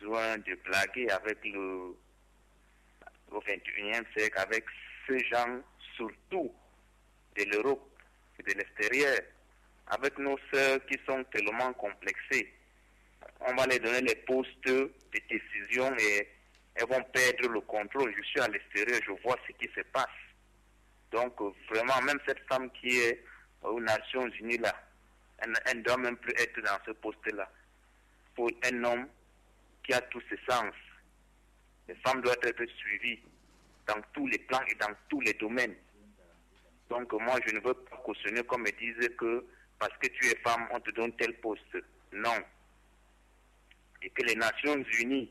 besoin de blaguer avec le au 21e siècle, avec ces gens, surtout de l'Europe et de l'extérieur, avec nos sœurs qui sont tellement complexées. On va les donner les postes de décision et elles vont perdre le contrôle. Je suis à l'extérieur, je vois ce qui se passe. Donc vraiment, même cette femme qui est aux Nations Unies là, elle ne doit même plus être dans ce poste-là. Pour un homme qui a tous ses sens, les femmes doivent être suivies dans tous les plans et dans tous les domaines. Donc moi, je ne veux pas cautionner comme me disent que parce que tu es femme, on te donne tel poste. Non. Et que les Nations Unies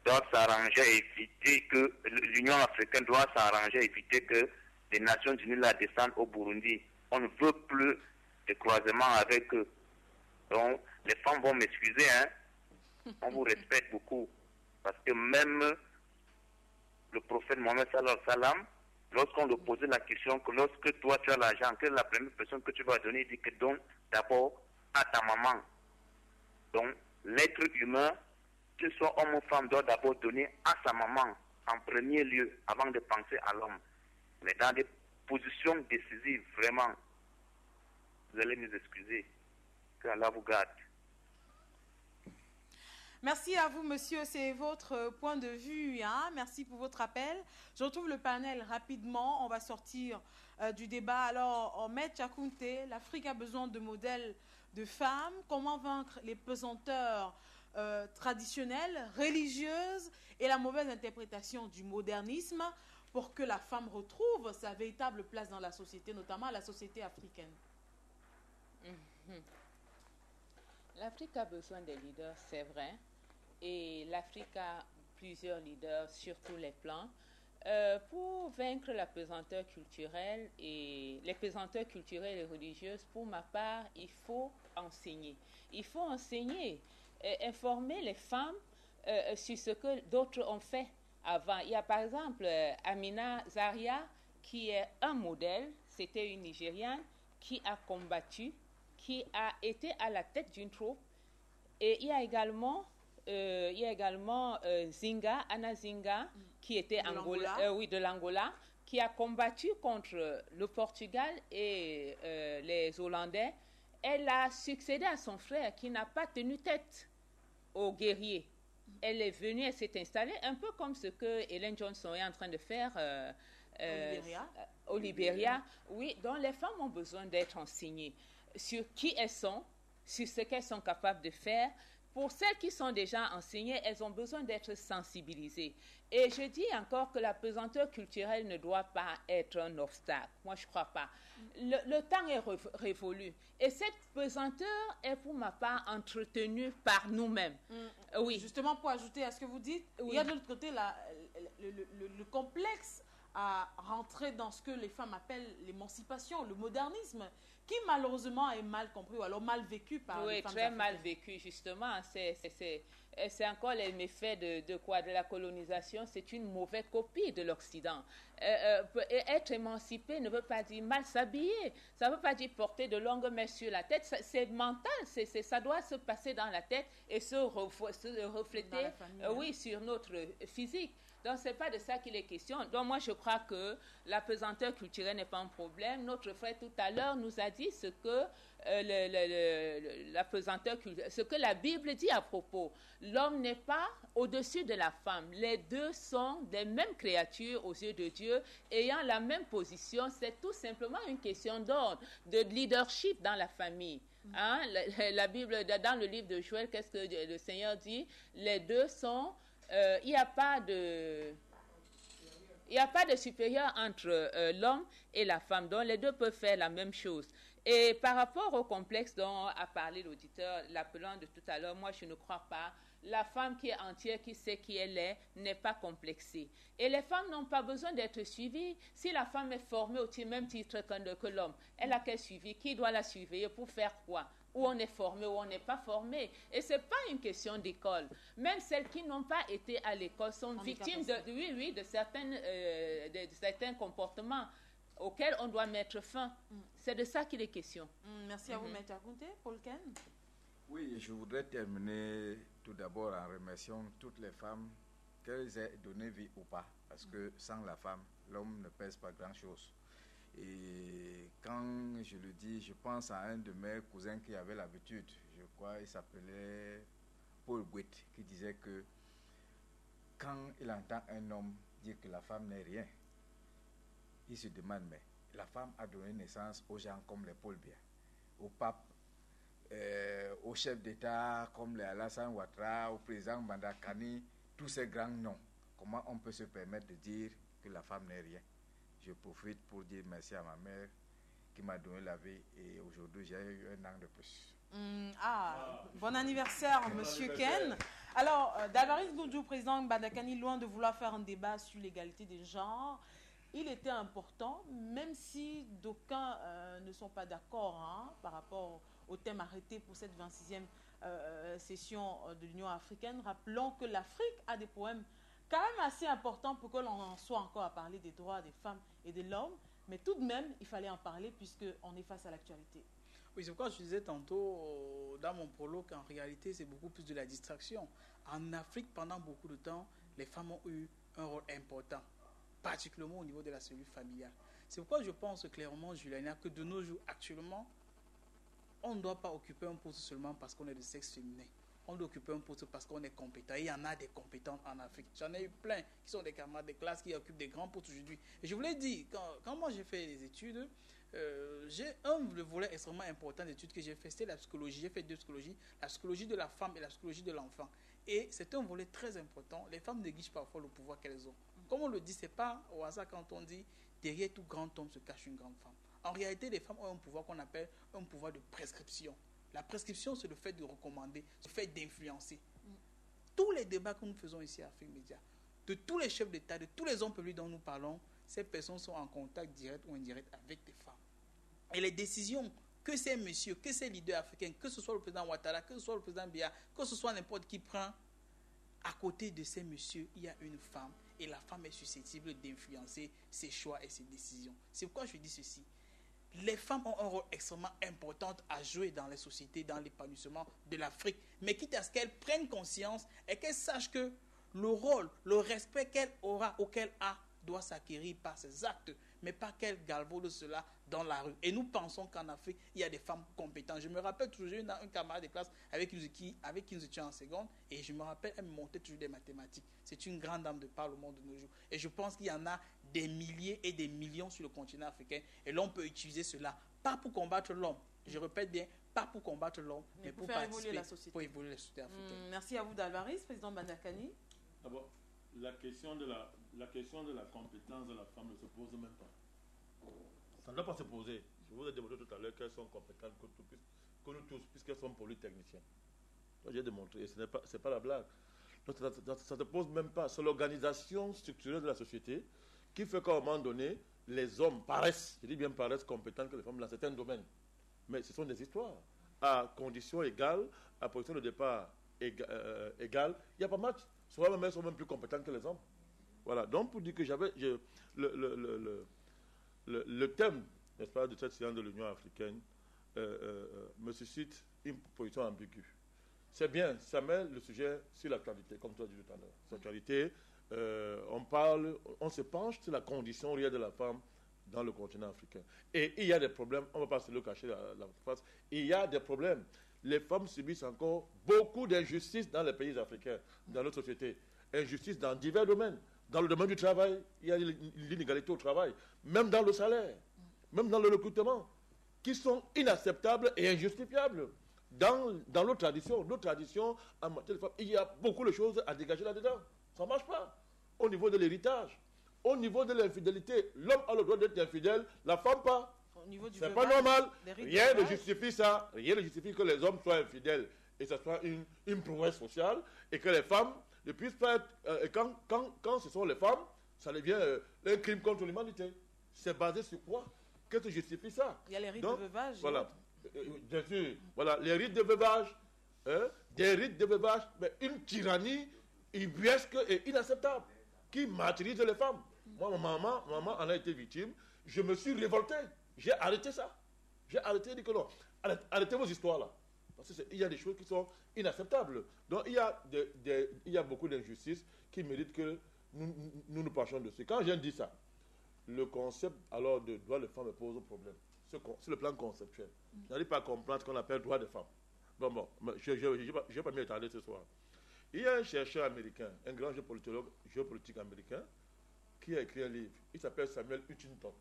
doivent s'arranger à éviter que l'Union africaine doit s'arranger à éviter que les Nations Unies la descendent au Burundi. On ne veut plus de croisement avec eux. Donc, les femmes vont m'excuser, hein. On vous respecte beaucoup. Parce que même le prophète Mohammed sallallahu alayhi wa sallam, lorsqu'on lui posait la question que lorsque toi tu as l'argent, quelle est la première personne que tu vas donner, il dit que donne d'abord à ta maman. Donc, l'être humain, que ce soit homme ou femme, doit d'abord donner à sa maman en premier lieu, avant de penser à l'homme. Mais dans des positions décisives, vraiment, vous allez nous excuser. Que Allah vous garde. Merci à vous, monsieur. C'est votre point de vue. Hein? Merci pour votre appel. Je retrouve le panel rapidement. On va sortir du débat. Alors, Maître Chakunte, l'Afrique a besoin de modèles de femmes. Comment vaincre les pesanteurs traditionnelles, religieuses et la mauvaise interprétation du modernisme pour que la femme retrouve sa véritable place dans la société, notamment la société africaine? L'Afrique a besoin des leaders, c'est vrai. Et l'Afrique a plusieurs leaders sur tous les plans. Pour vaincre la pesanteur culturelle et les pesanteurs culturelles et religieuses, pour ma part, il faut enseigner. Il faut enseigner, informer les femmes sur ce que d'autres ont fait avant. Il y a par exemple Amina Zaria, qui est un modèle, c'était une Nigériane qui a combattu, qui a été à la tête d'une troupe. Et il y a également Zinga, Anna Zinga, qui était de l'Angola, qui a combattu contre le Portugal et les Hollandais. Elle a succédé à son frère qui n'a pas tenu tête aux guerriers. Elle est venue, elle s'est installée, un peu comme ce que Ellen Johnson est en train de faire au Libéria. Oui, donc les femmes ont besoin d'être enseignées sur qui elles sont, sur ce qu'elles sont capables de faire. Pour celles qui sont déjà enseignées, elles ont besoin d'être sensibilisées. Et je dis encore que la pesanteur culturelle ne doit pas être un obstacle. Moi, je ne crois pas. Le temps est révolu. Et cette pesanteur est, pour ma part, entretenue par nous-mêmes. Oui. Justement, pour ajouter à ce que vous dites, il y a de l'autre côté le complexe à rentrer dans ce que les femmes appellent l'émancipation, le modernisme, qui malheureusement est mal compris ou alors mal vécu par les femmes. Oui, très mal vécu, justement. C'est encore les méfaits de la colonisation. C'est une mauvaise copie de l'Occident. Être émancipé ne veut pas dire mal s'habiller. Ça ne veut pas dire porter de longues mèches sur la tête. C'est mental. Ça doit se passer dans la tête et se refléter sur notre physique. Donc, ce n'est pas de ça qu'il est question. Donc, moi, je crois que la pesanteur culturelle n'est pas un problème. Notre frère, tout à l'heure, nous a dit ce que la pesanteur culturelle, ce que la Bible dit à propos. L'homme n'est pas au-dessus de la femme. Les deux sont des mêmes créatures aux yeux de Dieu, ayant la même position. C'est tout simplement une question d'ordre, de leadership dans la famille. Hein? La Bible, dans le livre de Joël, qu'est-ce que le Seigneur dit? Les deux sont... il n'y a pas de supérieur entre l'homme et la femme. Donc, les deux peuvent faire la même chose. Et par rapport au complexe dont a parlé l'auditeur, l'appelant de tout à l'heure, moi, je ne crois pas. La femme qui est entière, qui sait qui elle est, n'est pas complexée. Et les femmes n'ont pas besoin d'être suivies. Si la femme est formée au même titre que l'homme, elle a qu'elle suivre. Qui doit la suivre? Pour faire quoi? Où on est formé, où on n'est pas formé. Et ce n'est pas une question d'école. Même celles qui n'ont pas été à l'école sont victimes de certains comportements auxquels on doit mettre fin. C'est de ça qu'il est question. Merci à vous, Maître Akounte. Paul Ken. Oui, je voudrais terminer tout d'abord en remerciant toutes les femmes, qu'elles aient donné vie ou pas, parce que sans la femme, l'homme ne pèse pas grand-chose. Et quand je le dis, je pense à un de mes cousins qui avait l'habitude, je crois, il s'appelait Paul Gouet, qui disait que quand il entend un homme dire que la femme n'est rien, il se demande, mais la femme a donné naissance aux gens comme les Paul Biya, au pape, aux chefs d'État comme les Alassane Ouattara, au président Bandakani, tous ces grands noms. Comment on peut se permettre de dire que la femme n'est rien? Je profite pour dire merci à ma mère qui m'a donné la vie et aujourd'hui j'ai eu un an de plus. Bon anniversaire, monsieur Ken. Alors, Dalvaris Goudjou, président Bandakani, loin de vouloir faire un débat sur l'égalité des genres, il était important, même si d'aucuns ne sont pas d'accord par rapport au thème arrêté pour cette 26e session de l'Union africaine. Rappelons que l'Afrique a des problèmes quand même assez importants pour que l'on en soit encore à parler des droits des femmes et de l'homme. Mais tout de même, il fallait en parler puisqu'on est face à l'actualité. Oui, c'est pourquoi je disais tantôt dans mon prologue qu'en réalité, c'est beaucoup plus de la distraction. En Afrique, pendant beaucoup de temps, les femmes ont eu un rôle important, particulièrement au niveau de la cellule familiale. C'est pourquoi je pense clairement, Juliana, que de nos jours, actuellement, on ne doit pas occuper un poste seulement parce qu'on est de sexe féminin. On doit occuper un poste parce qu'on est compétent. Et il y en a des compétents en Afrique. J'en ai eu plein qui sont des camarades de classe qui occupent des grands postes aujourd'hui. Et je vous l'ai dit, quand moi j'ai fait les études, j'ai le volet extrêmement important d'études que j'ai fait, c'était la psychologie. J'ai fait 2 psychologies, la psychologie de la femme et la psychologie de l'enfant. Et c'est un volet très important. Les femmes négligent parfois le pouvoir qu'elles ont. Comme on le dit, c'est pas au hasard quand on dit derrière tout grand homme se cache une grande femme. En réalité, les femmes ont un pouvoir qu'on appelle un pouvoir de prescription. La prescription, c'est le fait de recommander, le fait d'influencer. Tous les débats que nous faisons ici à Afrique Média, de tous les chefs d'État, de tous les hommes publics dont nous parlons, ces personnes sont en contact direct ou indirect avec des femmes. Et les décisions que ces messieurs, que ces leaders africains, que ce soit le président Ouattara, que ce soit le président Biya, que ce soit n'importe qui prend, à côté de ces messieurs, il y a une femme. Et la femme est susceptible d'influencer ses choix et ses décisions. C'est pourquoi je dis ceci. Les femmes ont un rôle extrêmement important à jouer dans les sociétés, dans l'épanouissement de l'Afrique. Mais quitte à ce qu'elles prennent conscience et qu'elles sachent que le rôle, le respect qu'elle aura ou qu'elle a doit s'acquérir par ses actes, mais pas qu'elle galvaude cela dans la rue. Et nous pensons qu'en Afrique, il y a des femmes compétentes. Je me rappelle toujours, j'ai un camarade de classe avec qui nous étions en seconde, et je me rappelle, elle me montait toujours des mathématiques. C'est une grande dame de par le monde de nos jours. Et je pense qu'il y en a des milliers et des millions sur le continent africain, et l'on peut utiliser cela, pas pour combattre l'homme. Je répète bien, pas pour combattre l'homme, mais pour faire évoluer la société. Pour évoluer la société africaine. Merci à vous, Dalvaris, président Bandakani. D'abord, la question de la compétence de la femme ne se pose même pas. Ça ne doit pas se poser. Je vous ai démontré tout à l'heure qu'elles sont compétentes que nous tous, puisqu'elles sont polytechniciennes. J'ai démontré, et ce n'est pas la blague. Donc, ça ne se pose même pas. C'est l'organisation structurelle de la société qui fait qu'à un moment donné, les hommes paraissent, je dis bien paraissent compétents que les femmes dans certains domaines. Mais ce sont des histoires. À conditions égales, à position de départ égale, il n'y a pas match. Souvent, même elles sont même plus compétentes que les hommes. Voilà. Donc, pour dire que le thème, n'est-ce pas, de cette séance de l'Union africaine me suscite une position ambiguë. C'est bien, ça met le sujet sur l'actualité, comme tu as dit tout à l'heure. L'actualité, on se penche sur la condition réelle de la femme dans le continent africain. Et il y a des problèmes, on ne va pas se le cacher la face, il y a des problèmes. Les femmes subissent encore beaucoup d'injustices dans les pays africains, dans notre société. Injustices dans divers domaines. Dans le domaine du travail, il y a l'inégalité au travail, même dans le salaire, même dans le recrutement, qui sont inacceptables et injustifiables. Dans nos traditions, en matière de femmes, il y a beaucoup de choses à dégager là-dedans. Ça ne marche pas. Au niveau de l'héritage, au niveau de l'infidélité, l'homme a le droit d'être infidèle, la femme pas. C'est pas normal. Rien ne justifie ça. Rien ne justifie que les hommes soient infidèles et que ce soit une prouesse sociale et que les femmes ne puissent pas être. Quand ce sont les femmes, ça devient un crime contre l'humanité. C'est basé sur quoi? Qu'est-ce qui justifie ça? Il y a les rites de veuvage. Voilà. Bien sûr. Voilà. Les rites de veuvage. Des rites de veuvage, mais une tyrannie ubuesque et inacceptable qui martyrise les femmes. Moi, ma maman en a été victime. Je me suis révolté. J'ai arrêté ça. J'ai arrêté de dire que non. Arrêtez vos histoires là. Parce qu'il y a des choses qui sont inacceptables. Donc il y a beaucoup d'injustices qui méritent que nous penchions dessus. Quand j'ai dit ça, le concept alors de droit de femme me pose problème. C'est le plan conceptuel. Je n'arrive pas à comprendre ce qu'on appelle droit de femme. Bon, je ne vais pas m'y attarder ce soir. Il y a un chercheur américain, un grand géopolitique américain, qui a écrit un livre. Il s'appelle Samuel Huntington.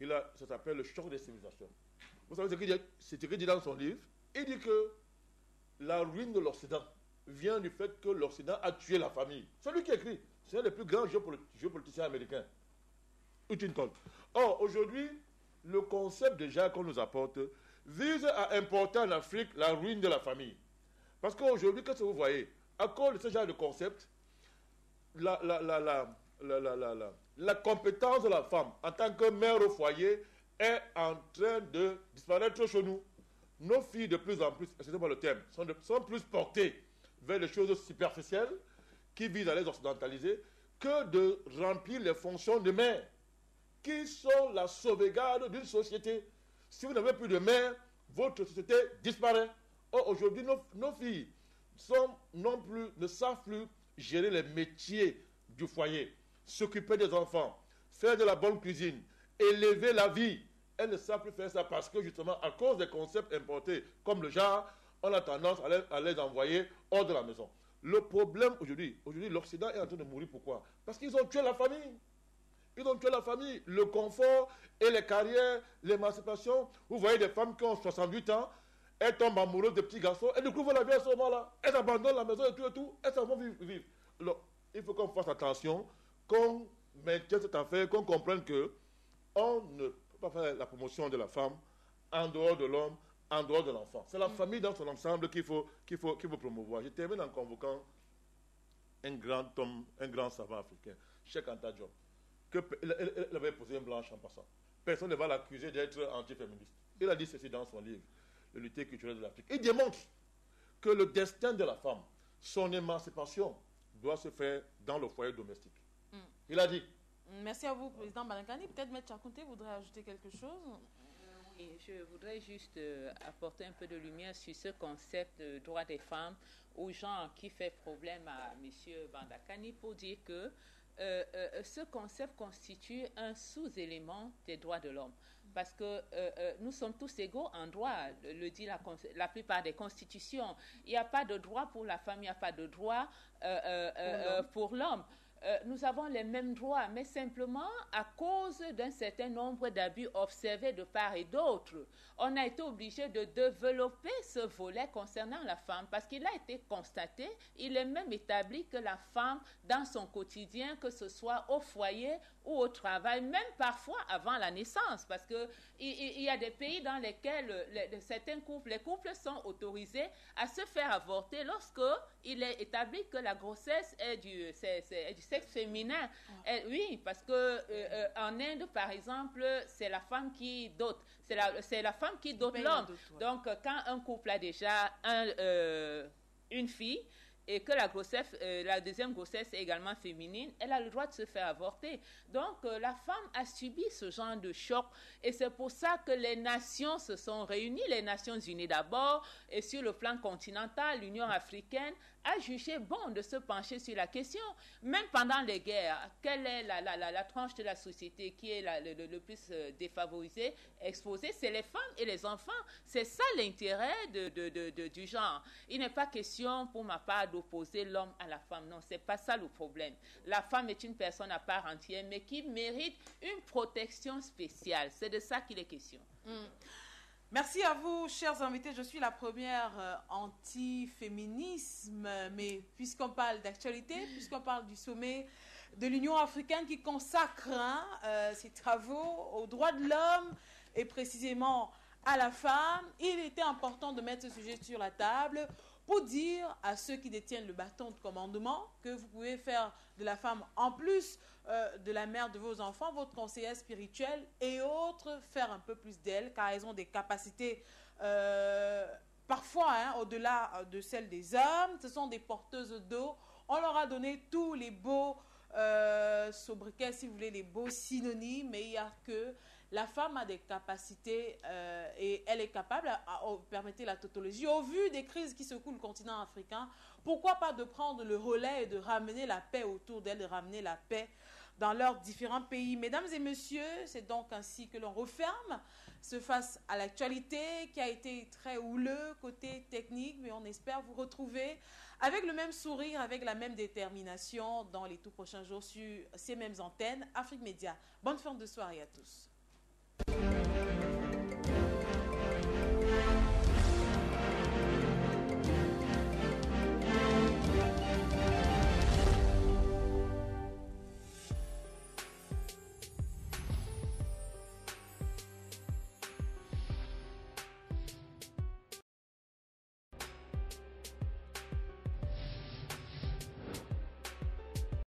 Ça s'appelle Le choc des civilisations. Vous savez ce qu'il dit dans son livre? Il dit que la ruine de l'Occident vient du fait que l'Occident a tué la famille. C'est lui qui écrit. C'est un des plus grands géopoliticiens américains. Huntington. Or, aujourd'hui, le concept déjà qu'on nous apporte vise à importer en Afrique la ruine de la famille. Parce qu'aujourd'hui, qu'est-ce que vous voyez? À cause de ce genre de concept, la compétence de la femme en tant que mère au foyer est en train de disparaître chez nous. Nos filles, de plus en plus, excusez-moi le terme, sont plus portées vers les choses superficielles qui visent à les occidentaliser que de remplir les fonctions de mère, qui sont la sauvegarde d'une société. Si vous n'avez plus de mère, votre société disparaît. Or, aujourd'hui, nos filles ne savent plus gérer les métiers du foyer, s'occuper des enfants, faire de la bonne cuisine, élever la vie. Elles ne savent plus faire ça parce que justement, à cause des concepts importés comme le genre, on a tendance à les envoyer hors de la maison. Le problème aujourd'hui, l'Occident est en train de mourir. Pourquoi? Parce qu'ils ont tué la famille. Ils ont tué la famille. Le confort et les carrières, l'émancipation. Vous voyez des femmes qui ont 68 ans, elles tombent amoureuses de petits garçons, elles découvrent la vie à ce moment-là. Elles abandonnent la maison et tout, elles s'en vont vivre. Alors, il faut qu'on fasse attention, qu'on maintienne cette affaire, qu'on comprenne que on ne peut pas faire la promotion de la femme en dehors de l'homme, en dehors de l'enfant. C'est la famille dans son ensemble qu'il faut promouvoir. Je termine en convoquant un grand homme, un grand savant africain, Cheikh Anta Diop, elle avait posé un blanche en passant. Personne ne va l'accuser d'être antiféministe. Il a dit ceci dans son livre, L'unité culturelle de l'Afrique. Il démontre que le destin de la femme, son émancipation, doit se faire dans le foyer domestique. Il a dit. Merci à vous, Président Balankani. Peut-être M. Chakounté voudrait ajouter quelque chose. Oui, je voudrais juste apporter un peu de lumière sur ce concept de droit des femmes, aux gens qui fait problème à M. Bandakani, pour dire que ce concept constitue un sous-élément des droits de l'homme. Parce que nous sommes tous égaux en droit, le dit la plupart des constitutions. Il n'y a pas de droit pour la femme, il n'y a pas de droit pour l'homme. Nous avons les mêmes droits, mais simplement à cause d'un certain nombre d'abus observés de part et d'autre, on a été obligé de développer ce volet concernant la femme, parce qu'il a été constaté, il est même établi que la femme, dans son quotidien, que ce soit au foyer ou au travail, même parfois avant la naissance, parce qu'il y a des pays dans lesquels certains couples, les couples sont autorisés à se faire avorter lorsque il est établi que la grossesse est du sexe féminin. Oui, parce que en Inde, par exemple, c'est la femme qui dote. C'est la femme qui dote l'homme. Donc, quand un couple a déjà une fille, et que la deuxième grossesse est également féminine, elle a le droit de se faire avorter. Donc, la femme a subi ce genre de choc, et c'est pour ça que les nations se sont réunies, les Nations Unies d'abord, et sur le plan continental, l'Union africaine a jugé bon de se pencher sur la question. Même pendant les guerres, quelle est la tranche de la société qui est le plus défavorisée, exposée? C'est les femmes et les enfants. C'est ça l'intérêt du genre. Il n'est pas question, pour ma part, d'opposer l'homme à la femme. Non, c'est pas ça le problème. La femme est une personne à part entière, mais qui mérite une protection spéciale. C'est de ça qu'il est question. Merci à vous, chers invités. Je suis la première anti-féminisme, mais puisqu'on parle d'actualité, puisqu'on parle du sommet de l'Union africaine qui consacre ses travaux aux droits de l'homme et précisément à la femme, il était important de mettre ce sujet sur la table pour dire à ceux qui détiennent le bâton de commandement que vous pouvez faire de la femme, en plus de la mère de vos enfants, votre conseillère spirituelle et autres, faire un peu plus d'elle, car elles ont des capacités parfois au-delà de celles des hommes. Ce sont des porteuses d'eau. On leur a donné tous les beaux sobriquets, si vous voulez, les beaux synonymes, mais il n'y a que la femme a des capacités et elle est capable, permettez la tautologie, au vu des crises qui secouent le continent africain, pourquoi pas de prendre le relais et de ramener la paix autour d'elle, de ramener la paix dans leurs différents pays. Mesdames et messieurs, c'est donc ainsi que l'on referme ce face à l'actualité qui a été très houleux côté technique, mais on espère vous retrouver avec le même sourire, avec la même détermination dans les tout prochains jours sur ces mêmes antennes. Afrique Média. Bonne fin de soirée à tous.